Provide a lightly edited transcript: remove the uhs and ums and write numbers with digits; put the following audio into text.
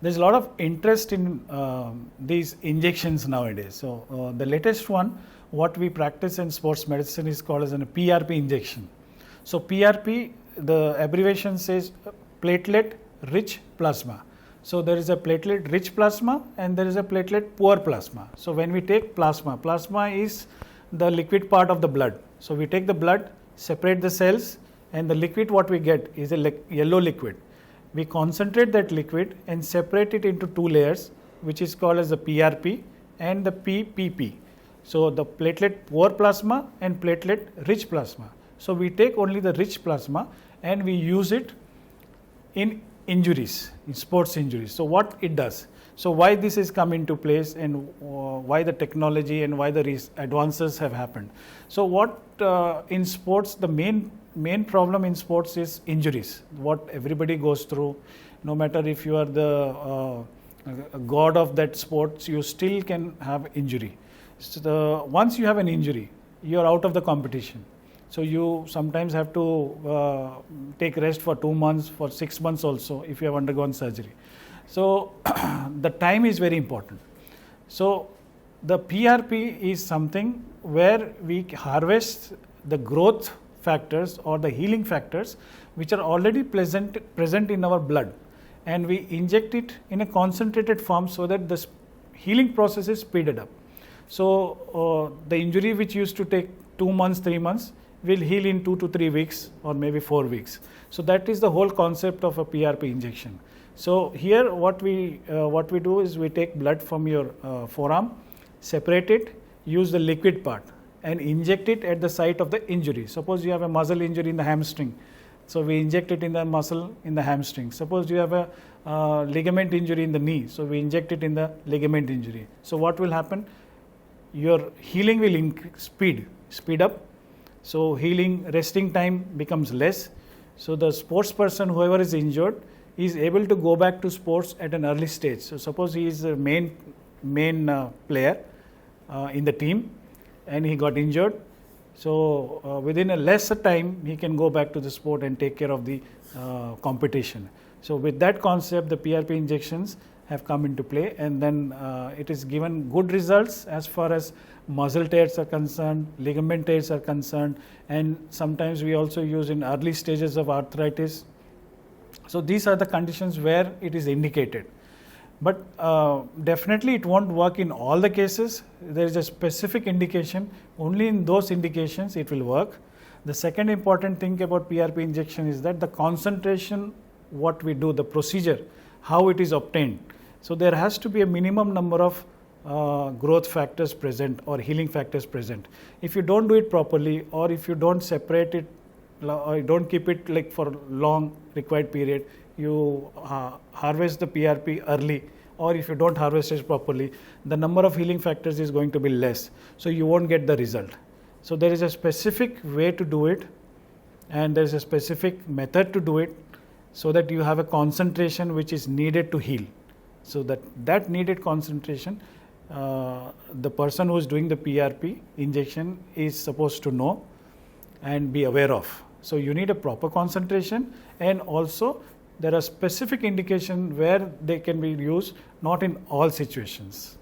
there's a lot of interest in these injections nowadays. So the latest one, what we practice in sports medicine is called as a PRP injection. So PRP, the abbreviation says platelet rich plasma. So there is a platelet rich plasma and there is a platelet poor plasma. So when we take plasma, plasma is the liquid part of the blood. So we take the blood, separate the cells, and the liquid what we get is a yellow liquid. We concentrate that liquid and separate it into two layers, which is called as the PRP and the PPP. So the platelet poor plasma and platelet rich plasma. So we take only the rich plasma and we use it in injuries, in sports injuries. So what it does? So why this is come into place and why the technology and why the advances have happened. So what in sports, the main problem in sports is injuries. What everybody goes through, no matter if you are the god of that sports, you still can have injury. So once you have an injury, you are out of the competition. So you sometimes have to take rest for 2 months, for 6 months also if you have undergone surgery. So the time is very important. So the PRP is something where we harvest the growth factors or the healing factors which are already present in our blood, and we inject it in a concentrated form so that the healing process is speeded up. So the injury which used to take 2 months, 3 months will heal in 2 to 3 weeks or maybe 4 weeks. So that is the whole concept of a PRP injection. So here what we do is we take blood from your forearm, separate it, use the liquid part and inject it at the site of the injury. Suppose you have a muscle injury in the hamstring, so we inject it in the muscle in the hamstring. Suppose you have a ligament injury in the knee, so we inject it in the ligament injury. So what will happen? Your healing will speed up. So healing, resting time becomes less. So the sports person, whoever is injured, is able to go back to sports at an early stage. So suppose he is a main player in the team and he got injured. So within a lesser time, he can go back to the sport and take care of the competition. So with that concept, the PRP injections have come into play, and then it is given good results as far as muscle tears are concerned, ligament tears are concerned, and sometimes we also use in early stages of arthritis. So these are the conditions where it is indicated. But definitely it won't work in all the cases. There is a specific indication. Only in those indications it will work. The second important thing about PRP injection is that the concentration, what we do, the procedure, how it is obtained. So there has to be a minimum number of growth factors present or healing factors present. If you don't do it properly, or if you don't separate it, or you don't keep it like for long required period, you harvest the PRP early, or if you don't harvest it properly, the number of healing factors is going to be less. So you won't get the result. So there is a specific way to do it, and there is a specific method to do it, so that you have a concentration which is needed to heal. So that needed concentration, the person who is doing the PRP injection is supposed to know and be aware of. So you need a proper concentration, and also there are specific indications where they can be used, not in all situations.